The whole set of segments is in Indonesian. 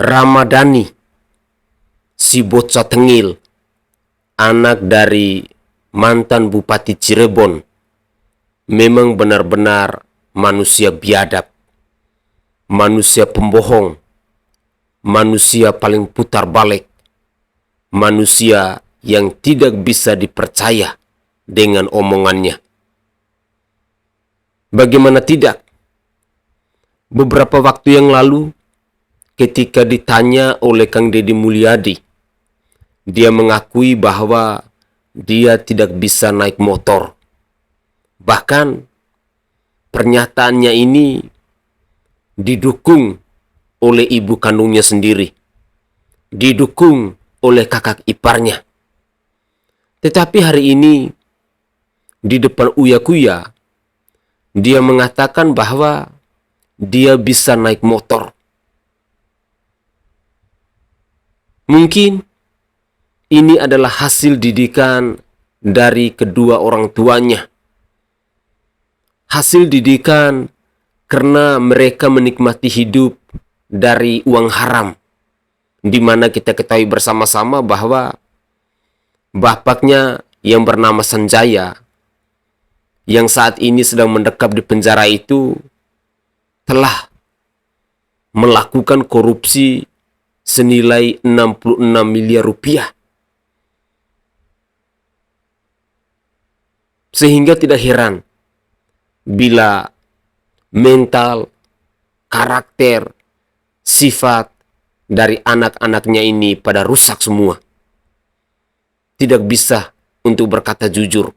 Ramadhani, si bocah tengil, anak dari mantan Bupati Cirebon, memang benar-benar manusia biadab, manusia pembohong, manusia paling putar balik, manusia yang tidak bisa dipercaya dengan omongannya. Bagaimana tidak? Beberapa waktu yang lalu, ketika ditanya oleh Kang Deddy Mulyadi, dia mengakui bahwa dia tidak bisa naik motor. Bahkan pernyataannya ini didukung oleh ibu kandungnya sendiri, didukung oleh kakak iparnya. Tetapi hari ini di depan Uya Kuya, dia mengatakan bahwa dia bisa naik motor. Mungkin ini adalah hasil didikan dari kedua orang tuanya. Hasil didikan karena mereka menikmati hidup dari uang haram. Di mana kita ketahui bersama-sama bahwa bapaknya yang bernama Sanjaya, yang saat ini sedang mendekam di penjara itu, telah melakukan korupsi senilai 66 miliar rupiah. Sehingga tidak heran bila mental, karakter, sifat dari anak-anaknya ini pada rusak semua. Tidak bisa untuk berkata jujur.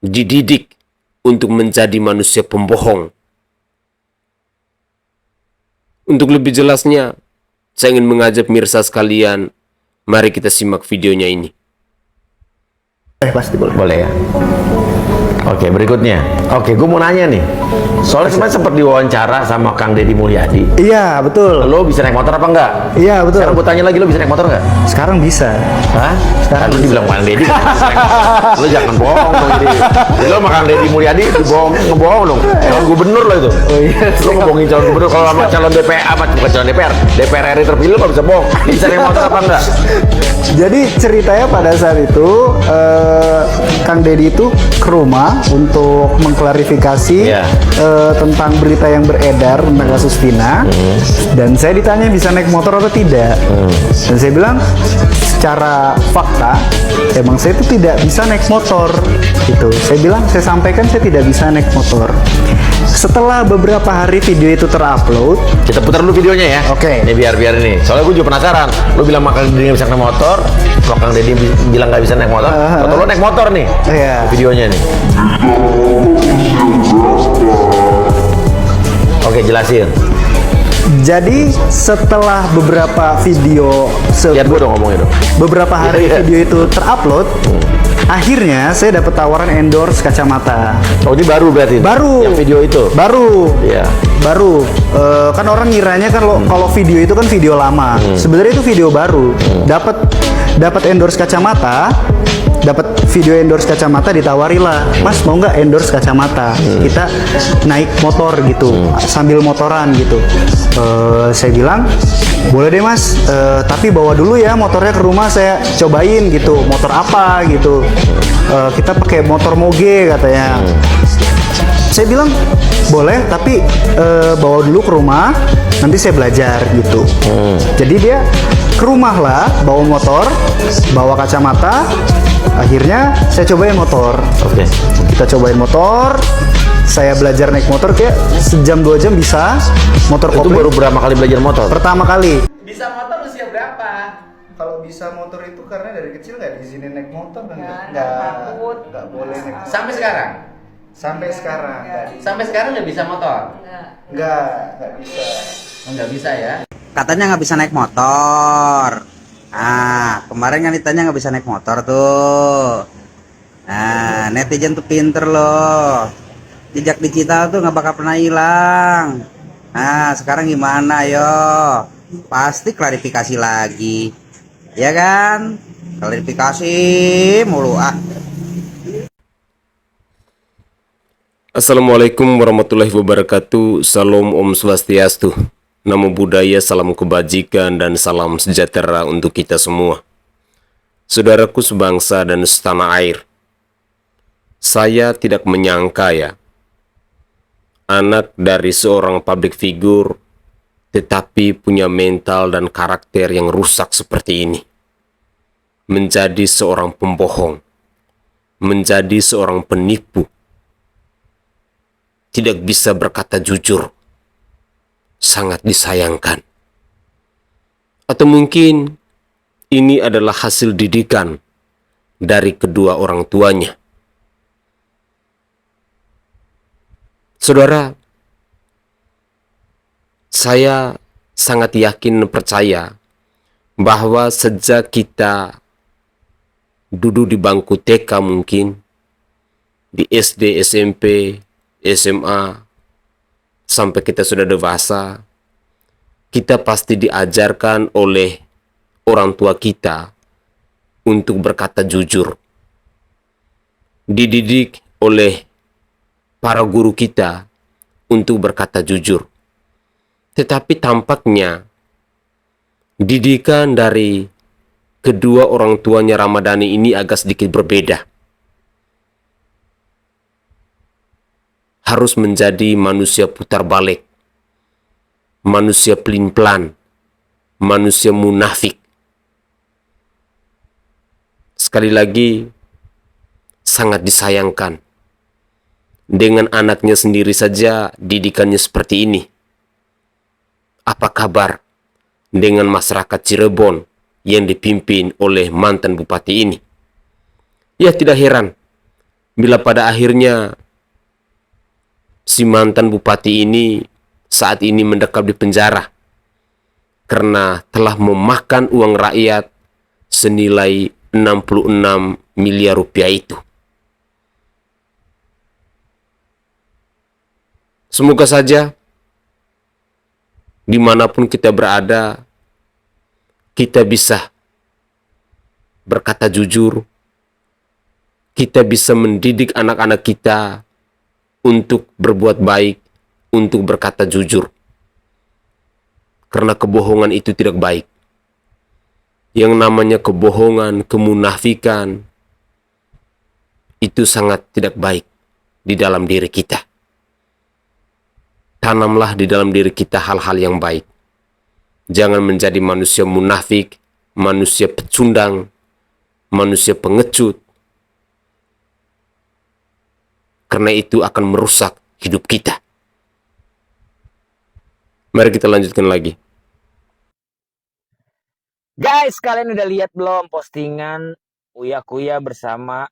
Dididik untuk menjadi manusia pembohong. Untuk lebih jelasnya, saya ingin mengajak mirsa sekalian, mari kita simak videonya ini. Pasti boleh. Boleh ya. Oke, berikutnya. Oke, gue mau nanya nih. Soalnya kemarin sempat diwawancara sama Kang Deddy Mulyadi. Iya, betul. Lo bisa naik motor apa enggak? Iya, betul. Sekarang gue tanya lagi, lo bisa naik motor enggak? Sekarang bisa. Hah? Sekarang lo dibilang Kang Deddy kan bisa naik motor. Lo jangan bohong dong ini. Jadi lo sama Kang Deddy Mulyadi ngebohong dong. Calon gubernur lo itu. Oh iya. Lo ngebohongin calon gubernur, kalau sama calon DPR, bukan calon DPR RI terpilih lo bisa bohong. Bisa naik motor apa enggak? Jadi ceritanya pada saat itu Kang Deddy itu ke rumah untuk mengklarifikasi tentang berita yang beredar tentang kasus Vina. Dan saya ditanya bisa naik motor atau tidak. Dan saya bilang secara fakta emang saya itu tidak bisa naik motor. Gitu. Saya bilang, saya sampaikan saya tidak bisa naik motor. Setelah beberapa hari video itu terupload, kita putar dulu videonya ya. Oke. Ini biar ini. Soalnya gue juga penasaran. Lo bilang Kang Deddy nggak bisa naik motor, kalau Kang Deddy bilang nggak bisa naik motor, atau lo naik motor nih? Iya. Videonya nih. Oke, jelasin. Jadi setelah beberapa video, Lihat gue dong ngomongin dong. beberapa hari video itu terupload, akhirnya saya dapat tawaran endorse kacamata. Oh, ini baru berarti? Baru. Yang video itu? Baru. Iya. Baru. Kan orang ngiranya kan kalau video itu kan video lama. Sebenarnya itu video baru. Dapat endorse kacamata. Dapat video endorse kacamata, ditawarilah, Mas mau nggak endorse kacamata? Kita naik motor gitu, sambil motoran gitu. Saya bilang boleh deh Mas, tapi bawa dulu ya motornya ke rumah, saya cobain gitu. Motor apa gitu? Kita pakai motor moge katanya. Saya bilang boleh, tapi bawa dulu ke rumah, nanti saya belajar gitu. Jadi dia ke rumah lah, bawa motor, bawa kacamata. Akhirnya saya cobain motor. Oke. Kita cobain motor. Saya belajar naik motor kayak sejam 2 jam bisa. Motor Itu kopling. baru berapa kali belajar motor? Pertama kali. Bisa motor usia berapa? Kalau bisa motor itu karena dari kecil nggak diizinin naik motor kan? Nggak boleh naik motor. Sampai sekarang? Sampai sekarang. Sampai sekarang nggak bisa motor? Nggak bisa. Nggak bisa ya? Katanya nggak bisa naik motor. Nah, kemarin kan ditanya nggak bisa naik motor tuh. Nah, netizen tuh pinter loh. Jejak digital tuh nggak bakal pernah hilang. Nah, sekarang gimana yo? Pasti klarifikasi lagi, ya kan? Klarifikasi mulu ah. Assalamualaikum warahmatullahi wabarakatuh. Salam Om Swastiastu. Namo Buddhaya, salam kebajikan dan salam sejahtera untuk kita semua. Saudaraku sebangsa dan setanah air, saya tidak menyangka ya, anak dari seorang public figure tetapi punya mental dan karakter yang rusak seperti ini. Menjadi seorang pembohong, menjadi seorang penipu, tidak bisa berkata jujur, sangat disayangkan. Atau mungkin ini adalah hasil didikan dari kedua orang tuanya. Saudara, saya sangat yakin dan percaya bahwa sejak kita duduk di bangku TK mungkin, di SD, SMP, SMA, sampai kita sudah dewasa, kita pasti diajarkan oleh orang tua kita untuk berkata jujur. Dididik oleh para guru kita untuk berkata jujur. Tetapi tampaknya didikan dari kedua orang tuanya Ramadhani ini agak sedikit berbeda. Harus menjadi manusia putar balik, manusia pelin-pelan, manusia munafik. Sekali lagi, sangat disayangkan. Dengan anaknya sendiri saja didikannya seperti ini. Apa kabar dengan masyarakat Cirebon yang dipimpin oleh mantan bupati ini? Ya, tidak heran bila pada akhirnya si mantan bupati ini saat ini mendekam di penjara karena telah memakan uang rakyat senilai 66 miliar rupiah itu. Semoga saja dimanapun kita berada, kita bisa berkata jujur, kita bisa mendidik anak-anak kita untuk berbuat baik, untuk berkata jujur. Karena kebohongan itu tidak baik. Yang namanya kebohongan, kemunafikan, itu sangat tidak baik di dalam diri kita. Tanamlah di dalam diri kita hal-hal yang baik. Jangan menjadi manusia munafik, manusia pecundang, manusia pengecut. Karena itu akan merusak hidup kita. Mari kita lanjutkan lagi. Guys, kalian udah lihat belum postingan Uya Kuya bersama,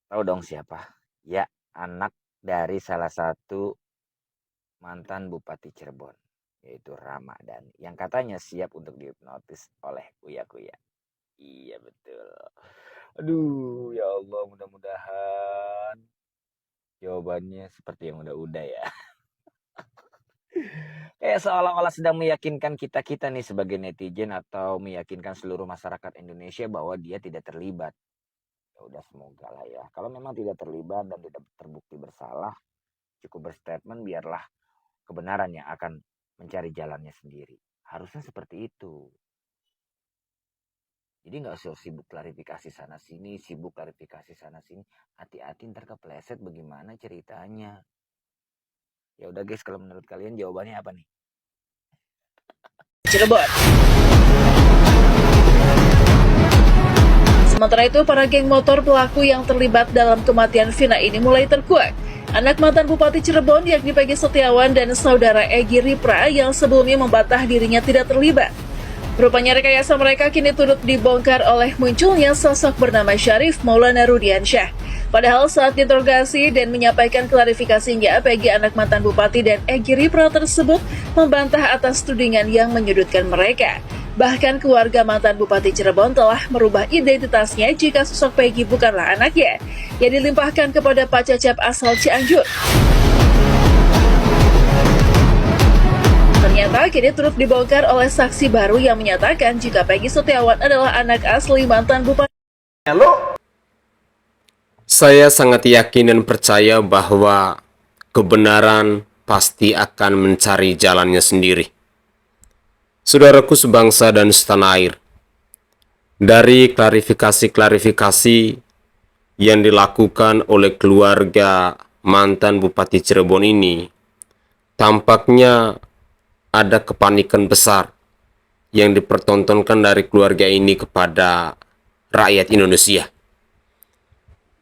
tahu dong siapa? Ya, anak dari salah satu mantan Bupati Cirebon, yaitu Ramadhani, yang katanya siap untuk dihipnotis oleh Uya Kuya. Iya betul. Aduh, ya Allah, mudah-mudahan jawabannya seperti yang udah-udah ya. Kayak seolah-olah sedang meyakinkan kita-kita nih sebagai netizen, atau meyakinkan seluruh masyarakat Indonesia bahwa dia tidak terlibat. Ya udah, semoga lah ya. Kalau memang tidak terlibat dan tidak terbukti bersalah, cukup berstatement, biarlah kebenaran yang akan mencari jalannya sendiri. Harusnya seperti itu. Jadi nggak usah sibuk klarifikasi sana sini, sibuk klarifikasi sana sini. Hati-hati ntar kepleset bagaimana ceritanya. Ya udah guys, kalau menurut kalian jawabannya apa nih? Cirebon. Sementara itu, para geng motor pelaku yang terlibat dalam kematian Vina ini mulai terkuak. Anak mantan Bupati Cirebon yakni Peggy Setiawan dan saudara Egy Ripra yang sebelumnya membantah dirinya tidak terlibat. Rupanya rekayasa mereka kini turut dibongkar oleh munculnya sosok bernama Syarif Maulana Rudiansyah. Padahal saat diinterogasi dan menyampaikan klarifikasinya, Peggy anak mantan Bupati dan Egy Ripra tersebut membantah atas tudingan yang menyudutkan mereka. Bahkan keluarga mantan Bupati Cirebon telah merubah identitasnya jika sosok Peggy bukanlah anaknya, yang dilimpahkan kepada Pak Cecep asal Cianjur. Ternyata kini turut dibongkar oleh saksi baru yang menyatakan jika Peggy Setiawan adalah anak asli mantan Bupati. Saya sangat yakin dan percaya bahwa kebenaran pasti akan mencari jalannya sendiri. Saudaraku sebangsa dan setanah air, dari klarifikasi-klarifikasi yang dilakukan oleh keluarga mantan Bupati Cirebon ini, tampaknya ada kepanikan besar yang dipertontonkan dari keluarga ini kepada rakyat Indonesia.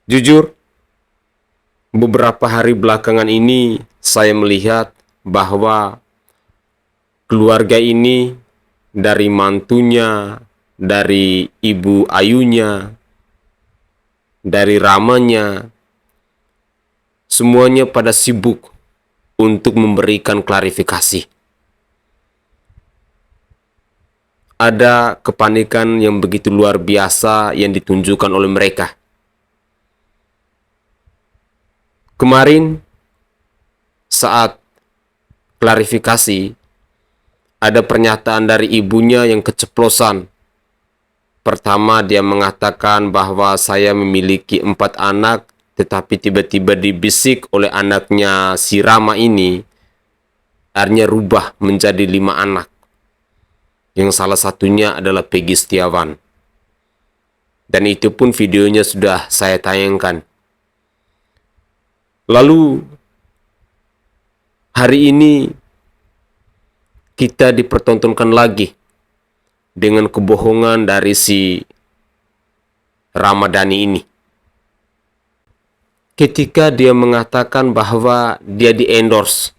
Jujur, beberapa hari belakangan ini saya melihat bahwa keluarga ini, dari mantunya, dari ibu ayunya, dari ramanya, semuanya pada sibuk untuk memberikan klarifikasi. Ada kepanikan yang begitu luar biasa yang ditunjukkan oleh mereka. Kemarin saat klarifikasi, ada pernyataan dari ibunya yang keceplosan. Pertama, dia mengatakan bahwa saya memiliki 4 anak, tetapi tiba-tiba dibisik oleh anaknya si Rama ini, akhirnya rubah menjadi 5 anak. Yang salah satunya adalah Peggy Setiawan. Dan itu pun videonya sudah saya tayangkan. Lalu, hari ini kita dipertontonkan lagi dengan kebohongan dari si Ramadhani ini. Ketika dia mengatakan bahwa dia di-endorse,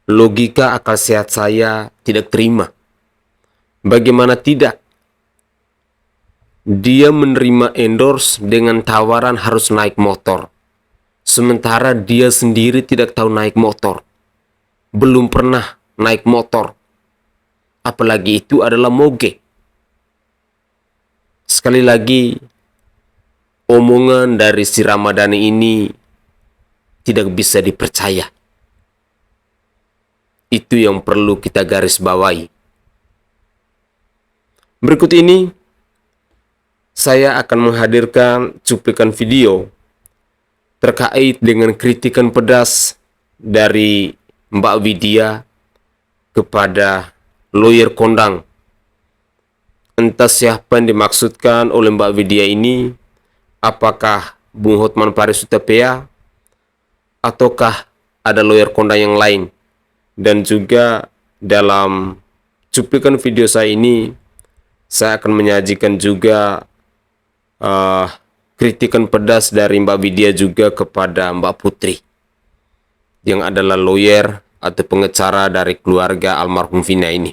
logika akal sehat saya tidak terima. Bagaimana tidak? Dia menerima endorse dengan tawaran harus naik motor. Sementara dia sendiri tidak tahu naik motor. Belum pernah naik motor. Apalagi itu adalah moge. Sekali lagi, omongan dari si Ramadhani ini tidak bisa dipercaya. Itu yang perlu kita garis bawahi. Berikut ini, saya akan menghadirkan cuplikan video terkait dengan kritikan pedas dari Mbak Widya kepada lawyer kondang. Entah siapa yang dimaksudkan oleh Mbak Widya ini, apakah Bung Hotman Paris Hutapea, ataukah ada lawyer kondang yang lain. Dan juga dalam cuplikan video saya ini, saya akan menyajikan juga kritikan pedas dari Mbak Widya juga kepada Mbak Putri, yang adalah lawyer atau pengacara dari keluarga almarhum Vina ini.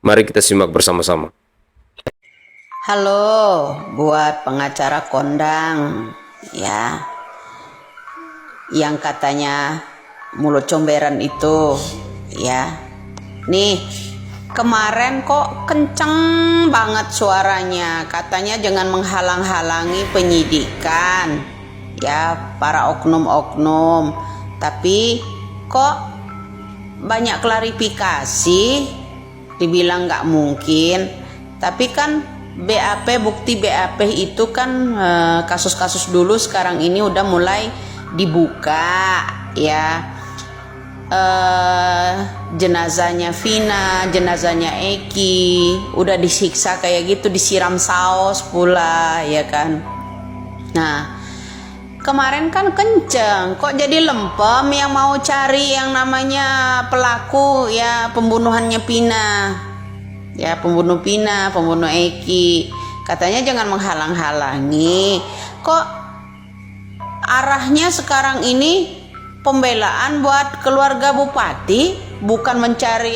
Mari kita simak bersama-sama. Halo, buat pengacara kondang, ya, yang katanya mulut comberan itu, ya. Nih, kemarin kok kenceng banget suaranya, katanya jangan menghalang-halangi penyidikan, ya, para oknum-oknum. Tapi kok banyak klarifikasi, dibilang nggak mungkin. Tapi kan BAP, bukti BAP itu kan kasus-kasus dulu sekarang ini udah mulai dibuka, ya. Jenazahnya Vina, jenazahnya Eki udah disiksa kayak gitu, disiram saus pula, ya kan. Nah, kemarin kan kenceng, kok jadi lempem yang mau cari yang namanya pelaku, ya, pembunuhannya Vina, ya, pembunuh Vina, pembunuh Eki. Katanya jangan menghalang-halangi. Kok arahnya sekarang ini pembelaan buat keluarga bupati, bukan mencari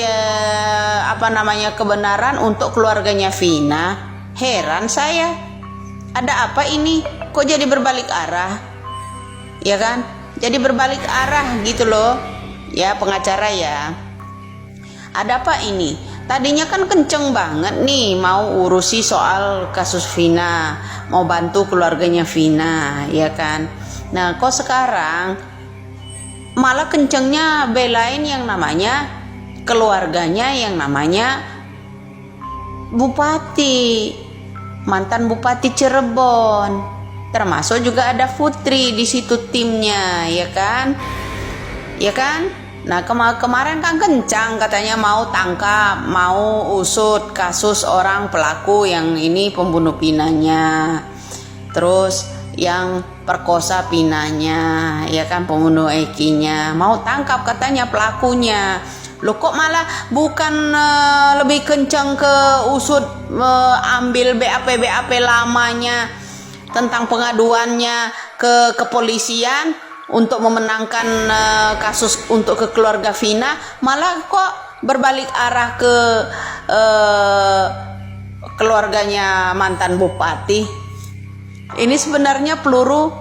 kebenaran untuk keluarganya Vina. Heran saya, ada apa ini? Kok jadi berbalik arah? Ya kan? Jadi berbalik arah gitu loh. Ya, pengacara ya. Ada apa ini? Tadinya kan kenceng banget nih mau urusi soal kasus Vina, mau bantu keluarganya Vina, ya kan? Nah, kok sekarang malah kencengnya belain yang namanya keluarganya, yang namanya bupati, mantan bupati Cirebon, termasuk juga ada Putri di situ timnya, ya kan? ya kan? Nah kemarin kan kencang katanya mau tangkap, mau usut kasus orang pelaku yang ini pembunuh Pinanya, terus yang perkosa Pinanya, ya kan, pembunuh Ekinya, mau tangkap katanya pelakunya. Loh kok malah bukan lebih kencang ke usut, ambil BAP lamanya tentang pengaduannya ke kepolisian untuk memenangkan kasus untuk ke keluarga Vina, malah kok berbalik arah ke keluarganya mantan bupati. Ini sebenarnya peluru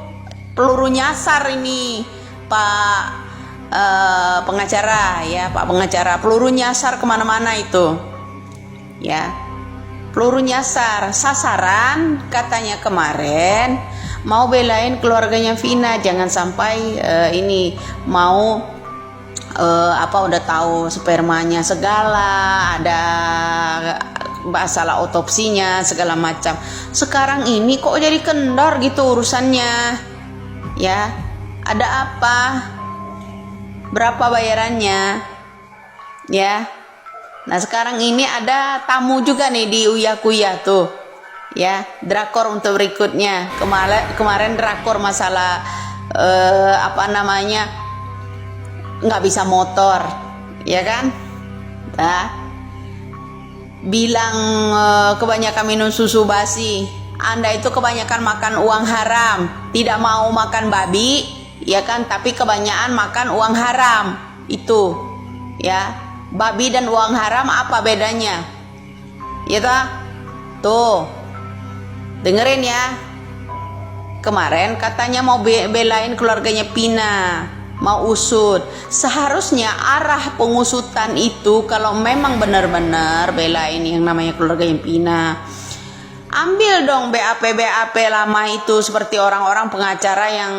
nyasar ini, Pak pengacara, ya Pak pengacara, peluru nyasar kemana-mana itu, ya, peluru nyasar, sasaran katanya kemarin mau belain keluarganya Vina, jangan sampai ini mau udah tahu spermanya segala, ada masalah otopsinya segala macam. Sekarang ini kok jadi kendor gitu urusannya, ya, ada apa? Berapa bayarannya, ya? Nah sekarang ini ada tamu juga nih di Uya Kuya tuh, ya, drakor untuk berikutnya. Kemarin drakor masalah nggak bisa motor, ya kan? Nah, bilang kebanyakan minum susu basi, Anda itu kebanyakan makan uang haram, tidak mau makan babi, ya kan, tapi kebanyakan makan uang haram itu, ya. Babi dan uang haram apa bedanya, ya tuh dengerin ya. Kemarin katanya mau belain keluarganya Pina, mau usut. Seharusnya arah pengusutan itu kalau memang benar-benar belain yang namanya keluarganya Pina, ambil dong BAP lama itu, seperti orang-orang pengacara yang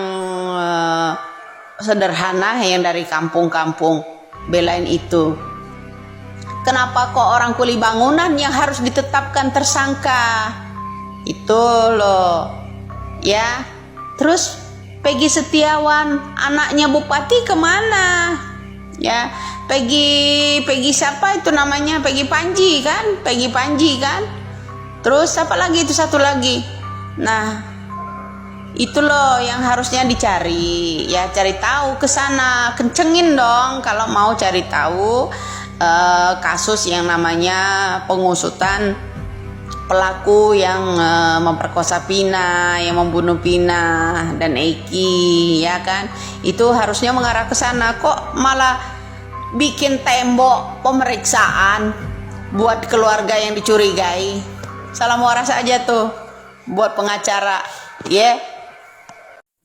sederhana yang dari kampung-kampung, belain itu. Kenapa kok orang kuli bangunan yang harus ditetapkan tersangka? Itu loh, ya. Terus Peggy Setiawan, anaknya bupati kemana? Ya, Peggy siapa itu namanya? Peggy Panji kan? Terus apa lagi itu satu lagi? Nah, itu loh yang harusnya dicari, ya, cari tahu ke sana, kencengin dong kalau mau cari tahu kasus yang namanya pengusutan pelaku yang memperkosa Pina, yang membunuh Pina dan Eki, ya kan? Itu harusnya mengarah ke sana. Kok malah bikin tembok pemeriksaan buat keluarga yang dicurigai? Salam waras aja tuh buat pengacara, ya.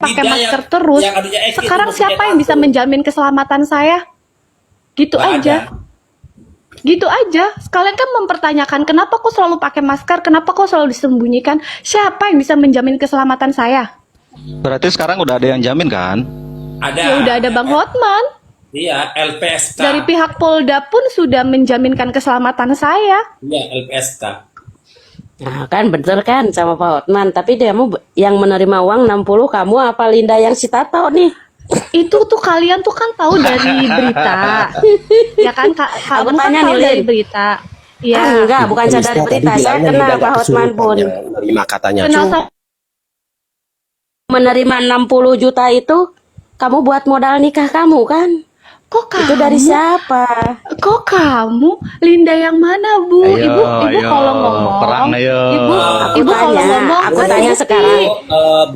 Pakai masker terus. Sekarang siapa yang bisa menjamin keselamatan saya? Gitu aja. Gitu aja. Sekalian kan mempertanyakan kenapa kok selalu pakai masker, kenapa kok selalu disembunyikan? Siapa yang bisa menjamin keselamatan saya? Berarti sekarang udah ada yang jamin kan? Ada. Ya udah ada Bang Hotman. Iya, LPSK. Dari pihak Polda pun sudah menjaminkan keselamatan saya. Iya, LPSK. Nah kan bener kan sama Pak Hotman, tapi dia mau yang menerima uang 60, kamu apa Linda yang si Tato nih? Itu tuh kalian tuh kan tahu dari berita, ya kan? Kamu kan tahu dari berita. Ya. Enggak, bukan saya dari berita, saya kenal Pak Hotman pun. Menerima katanya. Menerima 60 juta itu, kamu buat modal nikah kamu kan? Kok kamu? Itu dari siapa? Kok kamu? Linda yang mana, Bu? Ibu kalau ngomong. Perang, ayo. Ibu kalau ngomong. Aku tanya sekarang.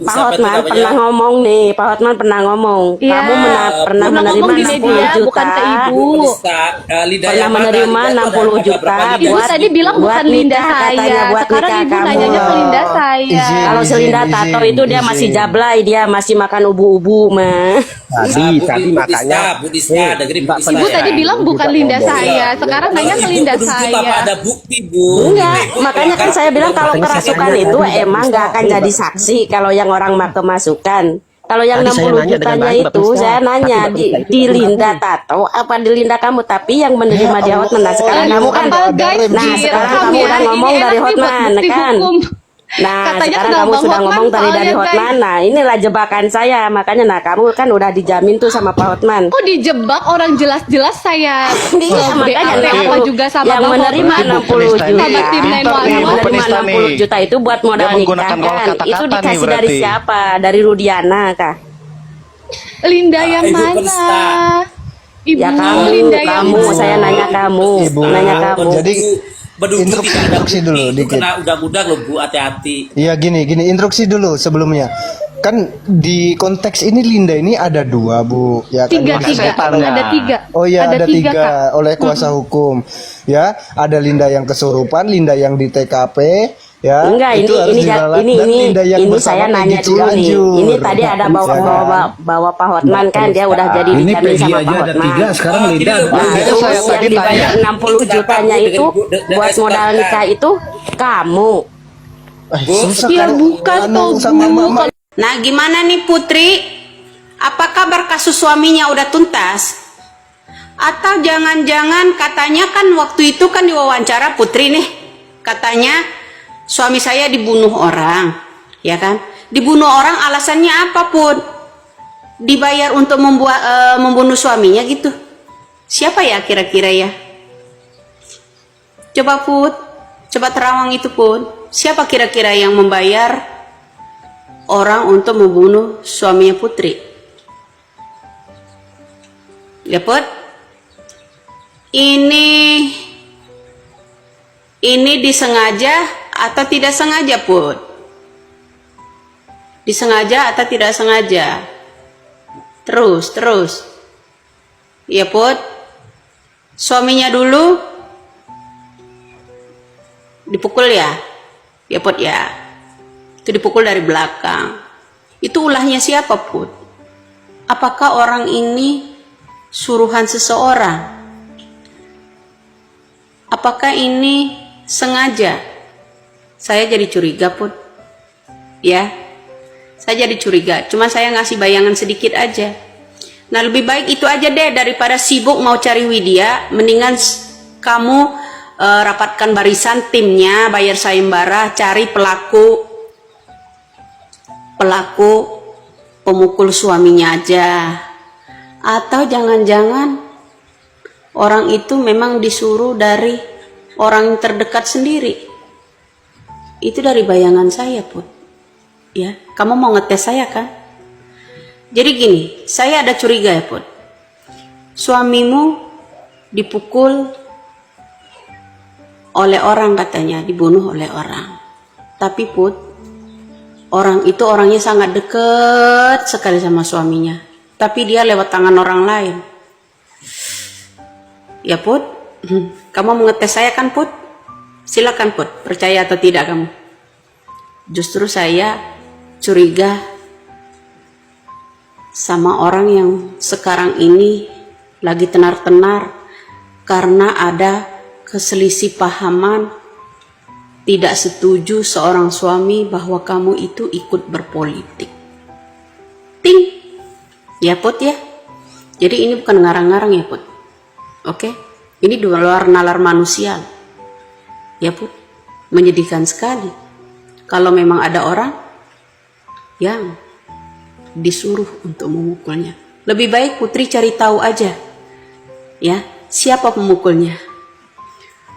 Pak Hotman pernah ngomong nih. Pak Hotman pernah ngomong. Ya, kamu pernah menerima 60 juta. Bukan ke Ibu. Pernah menerima 60 juta. Ibu tadi bilang bukan Linda saya. Sekarang Ibu nanyanya ke Linda saya. Kalau si Linda Tato itu dia masih jablay, dia masih makan ubu-ubu mah. Tadi makanya Ibu tadi bilang bukan Linda saya, sekarang nanya ke Linda saya. Ada bukti, Bu. Enggak, makanya kan saya bilang kalau kerasukan itu emang nggak akan jadi saksi kalau yang orang kemasukan. Kalau yang 60 jutanya itu saya nanya di Linda Tato apa di Linda kamu, tapi yang menerima di Hotman. Nah sekarang kamu kan, nah sekarang kamu udah ngomong dari Hotman kan. Nah, Katanya sekarang kenal kamu Bang sudah Hotman ngomong tadi dari soalnya, Hotman. guys. Nah, inilah jebakan saya. Makanya, nah kamu kan udah dijamin tuh sama Pak Hotman. Kok dijebak orang jelas-jelas saya Iya, makanya apa juga sama yang Bang menerima Hotman. 60 juta, Sama tim yang 911. menerima 60 juta itu buat modal Dia nikah menggunakan pola kan? kata-kata Itu nih dikasih dari berarti. siapa? Dari Rudiana kah? Linda yang Ibu mana? Krista. Ibu Ya kamu, Linda yang kamu, mana? saya nanya kamu, Ibu. nanya kamu. Jadi, Bedugu instruksi- tidak ada instruksi bukti, dulu, itu dikit. kena undang-undang loh Bu, hati-hati. Iya gini instruksi dulu sebelumnya. Kan di konteks ini Linda ini ada 2 Bu, ya kan? Tiga, ada 3. Oh iya ada 3 Kak. oleh kuasa hukum. Ya, ada Linda yang kesurupan, Linda yang di TKP, ya. Enggak, itu harus diralat, dan Linda yang ini bersama saya nanya Peggy dulu nih. Cianjur. Ini tadi ada Ya kan? bawa Pak Hotman kan, dia udah jadi Ini dijamin Peggy sama aja Pak ada Hotman. 3, sekarang Linda ada Nah, 2. terus saya yang tadi dibayar tanya. 60 jutanya itu buat modal nikah itu kamu. Susah Ya kalau bukan anu toh sama Bu. mama. Nah, gimana nih Putri? Apa kabar kasus suaminya udah tuntas? Atau jangan-jangan katanya kan waktu itu kan diwawancara Putri nih, katanya suami saya dibunuh orang, ya kan? Dibunuh orang alasannya apapun, dibayar untuk membunuh suaminya gitu. Siapa ya kira-kira ya? Coba Put, coba terawang itu Put. Siapa kira-kira yang membayar orang untuk membunuh suaminya Putri? Ya Put? Ini disengaja atau tidak sengaja Put? Disengaja atau tidak sengaja? Terus. Ya Put? Suaminya dulu dipukul ya? Ya Put ya? Itu dipukul dari belakang. Itu ulahnya siapa Put? Apakah orang ini suruhan seseorang? Apakah ini sengaja? Saya jadi curiga Put. Ya, saya jadi curiga. Cuma saya ngasih bayangan sedikit aja. Nah, lebih baik itu aja deh daripada sibuk mau cari Widya. Mendingan kamu rapatkan barisan timnya, bayar sayembara, cari pelaku pemukul suaminya aja. Atau jangan-jangan orang itu memang disuruh dari orang terdekat sendiri. Itu dari bayangan saya Put. Ya, kamu mau ngetes saya kan? Jadi gini, saya ada curiga ya Put. Suamimu dipukul oleh orang katanya, dibunuh oleh orang. Tapi Put, orang itu orangnya sangat dekat sekali sama suaminya. Tapi dia lewat tangan orang lain. Ya Put, kamu mengetes saya kan Put? Silakan Put, percaya atau tidak kamu? Justru saya curiga sama orang yang sekarang ini lagi tenar-tenar karena ada keselisih pahaman, tidak setuju seorang suami bahwa kamu itu ikut berpolitik. Ting, ya Put ya. Jadi ini bukan ngarang-ngarang ya Put. Oke, ini di luar nalar manusia. Ya Put, menyedihkan sekali. Kalau memang ada orang yang disuruh untuk memukulnya. Lebih baik Putri cari tahu aja. Ya, siapa pemukulnya?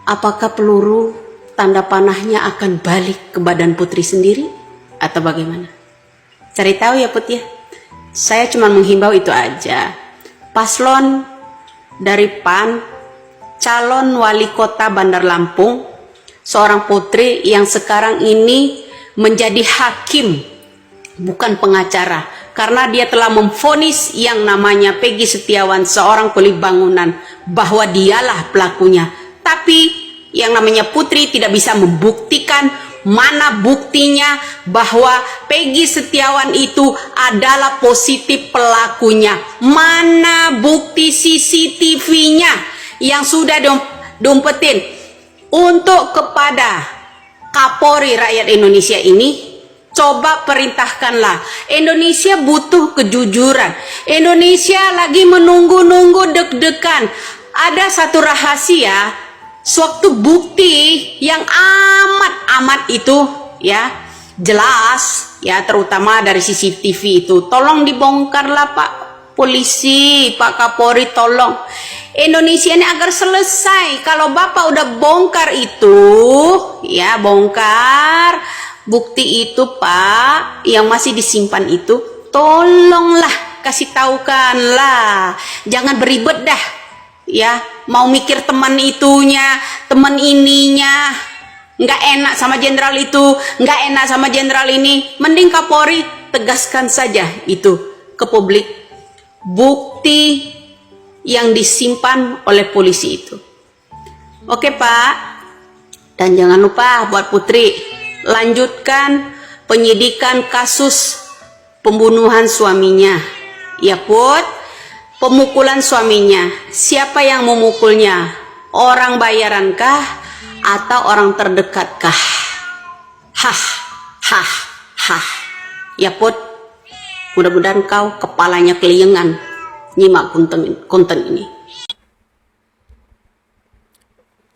Apakah peluru tanda panahnya akan balik ke badan Putri sendiri atau bagaimana? Cari tahu ya Put ya. Saya cuma menghimbau itu aja. Paslon dari PAN, calon wali kota Bandar Lampung, seorang putri yang sekarang ini menjadi hakim, bukan pengacara, karena dia telah memvonis yang namanya Peggy Setiawan, seorang kuli bangunan, bahwa dialah pelakunya. Tapi yang namanya Putri tidak bisa membuktikan mana buktinya bahwa Peggy Setiawan itu adalah positif pelakunya. Mana bukti CCTV-nya yang sudah diumpetin untuk kepada Kapolri rakyat Indonesia ini? Coba perintahkanlah. Indonesia butuh kejujuran. Indonesia lagi menunggu-nunggu deg-degan. Ada satu rahasia, suatu bukti yang amat itu ya, jelas ya, terutama dari CCTV itu. Tolong dibongkarlah Pak Polisi, Pak Kapolri, tolong. Indonesia ini agar selesai. Kalau Bapak udah bongkar itu, ya bongkar bukti itu Pak, yang masih disimpan itu, tolonglah kasih taukanlah. Jangan beribet dah. Ya, mau mikir teman itunya, teman ininya, nggak enak sama jenderal itu, nggak enak sama jenderal ini. Mending Kapolri tegaskan saja itu ke publik, bukti yang disimpan oleh polisi itu. Oke Pak, dan jangan lupa buat Putri, lanjutkan penyidikan kasus pembunuhan suaminya. Ya Put, pemukulan suaminya, siapa yang memukulnya? Orang bayarankah atau orang terdekatkah? Hah, hah, hah. Ya Put, mudah-mudahan kau kepalanya keliengan nyimak konten ini.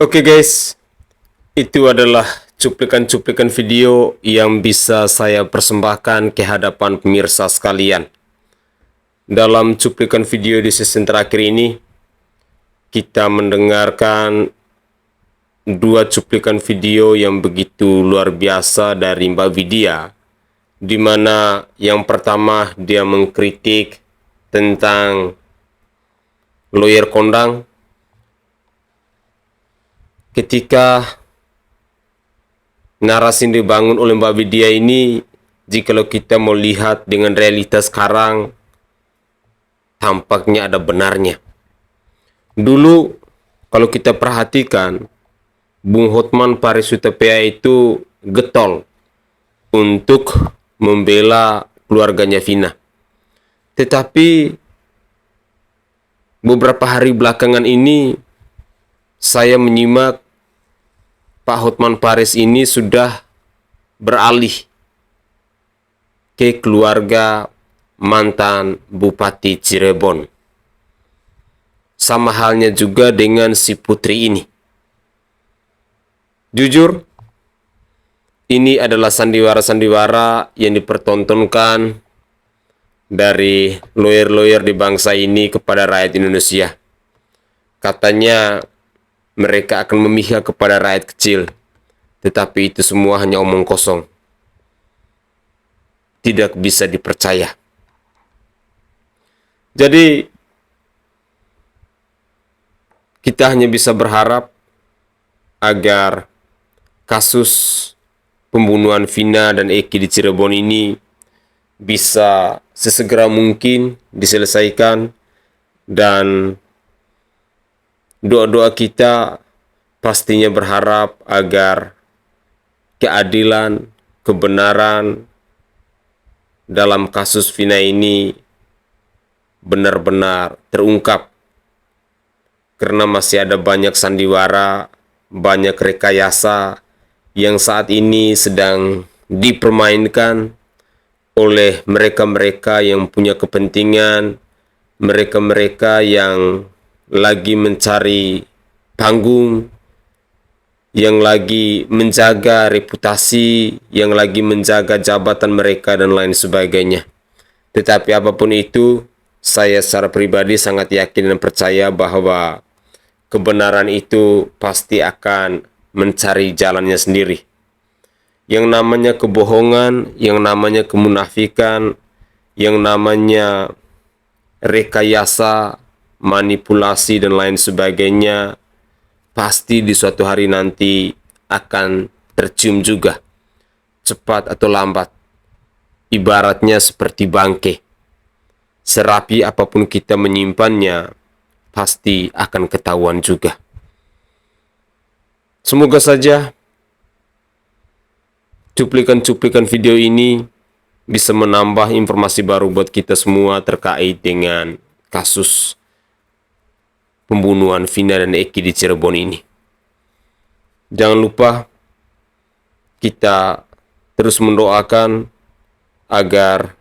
Oke guys, itu adalah cuplikan-cuplikan video yang bisa saya persembahkan ke hadapan pemirsa sekalian. Dalam cuplikan video di season terakhir ini, kita mendengarkan dua cuplikan video yang begitu luar biasa dari Mbak Vidya, di mana yang pertama dia mengkritik tentang lawyer kondang ketika narasi yang dibangun oleh Mbak Vidya ini, jikalau kita mau lihat dengan realitas sekarang, tampaknya ada benarnya. Dulu kalau kita perhatikan, Bung Hotman Paris Hutapea itu getol untuk membela keluarganya Vina. Tetapi beberapa hari belakangan ini saya menyimak Pak Hotman Paris ini sudah beralih ke keluarga mantan Bupati Cirebon. Sama halnya juga dengan si Putri ini. Jujur, ini adalah sandiwara-sandiwara yang dipertontonkan dari lawyer-lawyer di bangsa ini kepada rakyat Indonesia. Katanya mereka akan memihak kepada rakyat kecil, tetapi itu semua hanya omong kosong. Tidak bisa dipercaya. Jadi, kita hanya bisa berharap agar kasus pembunuhan Vina dan Eki di Cirebon ini bisa sesegera mungkin diselesaikan, dan doa-doa kita pastinya berharap agar keadilan, kebenaran dalam kasus Vina ini benar-benar terungkap, karena masih ada banyak sandiwara, banyak rekayasa yang saat ini sedang dipermainkan oleh mereka-mereka yang punya kepentingan, mereka-mereka yang lagi mencari panggung, yang lagi menjaga reputasi, yang lagi menjaga jabatan mereka dan lain sebagainya. Tetapi apapun itu, saya secara pribadi sangat yakin dan percaya bahwa kebenaran itu pasti akan mencari jalannya sendiri. Yang namanya kebohongan, yang namanya kemunafikan, yang namanya rekayasa, manipulasi dan lain sebagainya, pasti di suatu hari nanti akan tercium juga, cepat atau lambat. Ibaratnya seperti bangke, serapi apapun kita menyimpannya, pasti akan ketahuan juga. Semoga saja cuplikan-cuplikan video ini bisa menambah informasi baru buat kita semua terkait dengan kasus pembunuhan Vina dan Eki di Cirebon ini. Jangan lupa kita terus mendoakan agar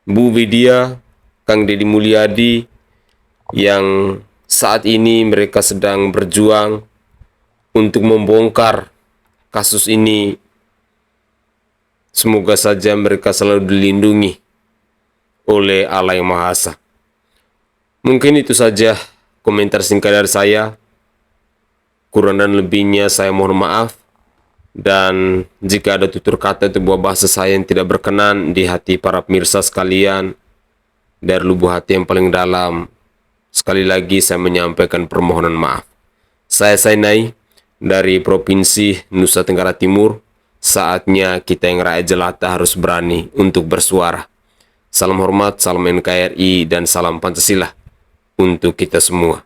Bu Vidya, Kang Deddy Mulyadi yang saat ini mereka sedang berjuang untuk membongkar kasus ini Semoga saja mereka selalu dilindungi oleh Allah yang Maha Esa. Mungkin itu saja komentar singkat dari saya. Kurang dan lebihnya saya mohon maaf. Dan jika ada tutur kata atau buah bahasa saya yang tidak berkenan di hati para pemirsa sekalian, dari lubuk hati yang paling dalam, sekali lagi saya menyampaikan permohonan maaf. Saya Sainai dari Provinsi Nusa Tenggara Timur. Saatnya kita yang rakyat jelata harus berani untuk bersuara. Salam hormat, salam NKRI, dan salam Pancasila untuk kita semua.